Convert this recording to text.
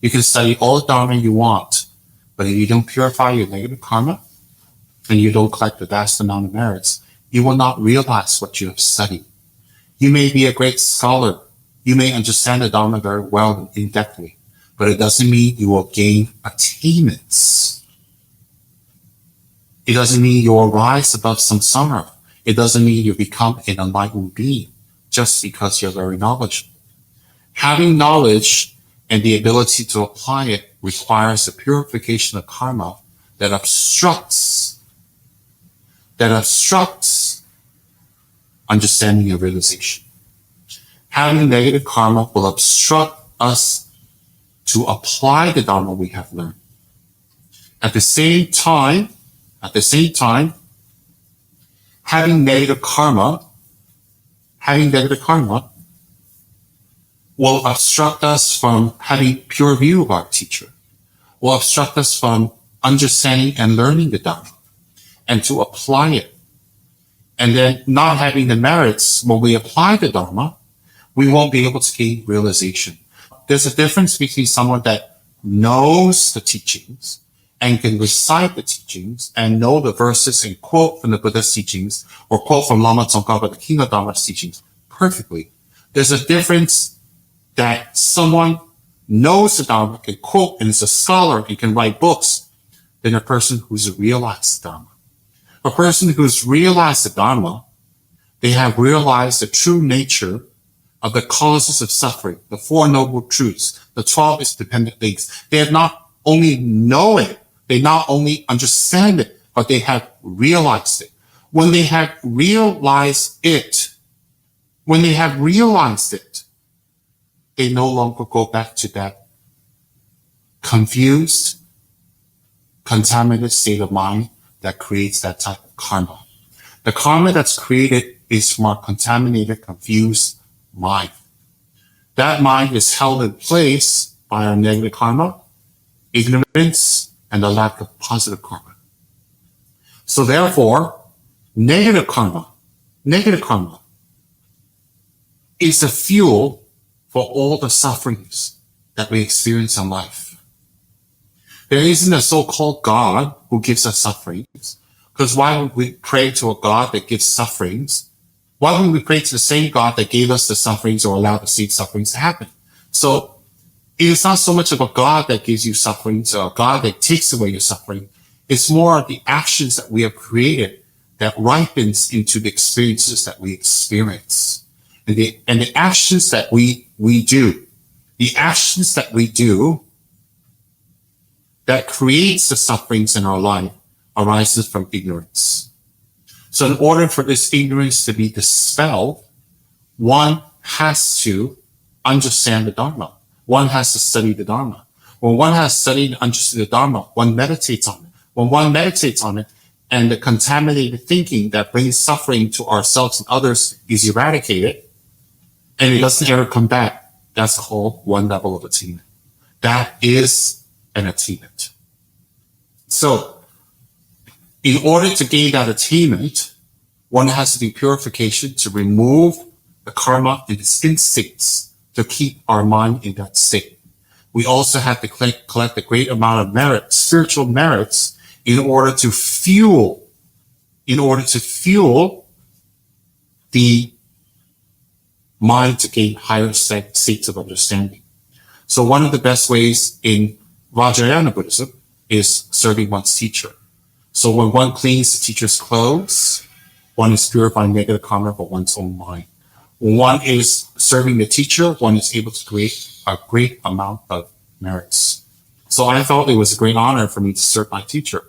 You can study all the Dharma you want, but if you don't purify your negative karma, and you don't collect the vast amount of merits, you will not realize what you have studied. You may be a great scholar. You may understand the Dharma very well and in-depthly, but it doesn't mean you will gain attainments. It doesn't mean you will rise above samsara. It doesn't mean you become an enlightened being just because you're very knowledgeable. Having knowledge and the ability to apply it requires a purification of karma that obstructs understanding and realization. Having negative karma will obstruct us to apply the Dharma we have learned. At the same time, having negative karma will obstruct us from having pure view of our teacher, will obstruct us from understanding and learning the Dharma, and to apply it. And then not having the merits when we apply the Dharma, we won't be able to gain realization. There's a difference between someone that knows the teachings and can recite the teachings and know the verses and quote from the Buddha's teachings or quote from Lama Tsongkhapa, the King of Dharma's teachings perfectly. There's a difference that someone knows the Dharma, can quote, and is a scholar and can write books, than a person who's realized the Dharma. A person who's realized the Dharma, they have realized the true nature of the causes of suffering, the Four Noble Truths, the 12 independent things. They have not only know it, they not only understand it, but they have realized it. When they have realized it, they no longer go back to that confused, contaminated state of mind that creates that type of karma. The karma that's created is from our contaminated, confused mind. That mind is held in place by our negative karma, ignorance, and the lack of positive karma. So therefore, negative karma is the fuel for all the sufferings that we experience in life. There isn't a so-called God who gives us sufferings, because why would we pray to a God that gives sufferings? Why wouldn't we pray to the same God that gave us the sufferings or allowed the same sufferings to happen? So it is not so much of a God that gives you sufferings or a God that takes away your suffering. It's more of the actions that we have created that ripens into the experiences that we experience. And the actions that we do that creates the sufferings in our life arises from ignorance. So in order for this ignorance to be dispelled, one has to understand the Dharma. One has to study the Dharma. When one has studied and understood the Dharma, one meditates on it. When one meditates on it, and the contaminated thinking that brings suffering to ourselves and others is eradicated, and it doesn't ever come back, that's called one level of attainment. That is an attainment. So, in order to gain that attainment, one has to do purification to remove the karma and its instincts to keep our mind in that state. We also have to collect a great amount of merit, spiritual merits, in order to fuel the mind to gain higher states of understanding. So one of the best ways in Vajrayana Buddhism is serving one's teacher. So when one cleans the teacher's clothes, one is purifying negative karma for one's own mind. When one is serving the teacher, one is able to create a great amount of merits. So I felt it was a great honor for me to serve my teacher.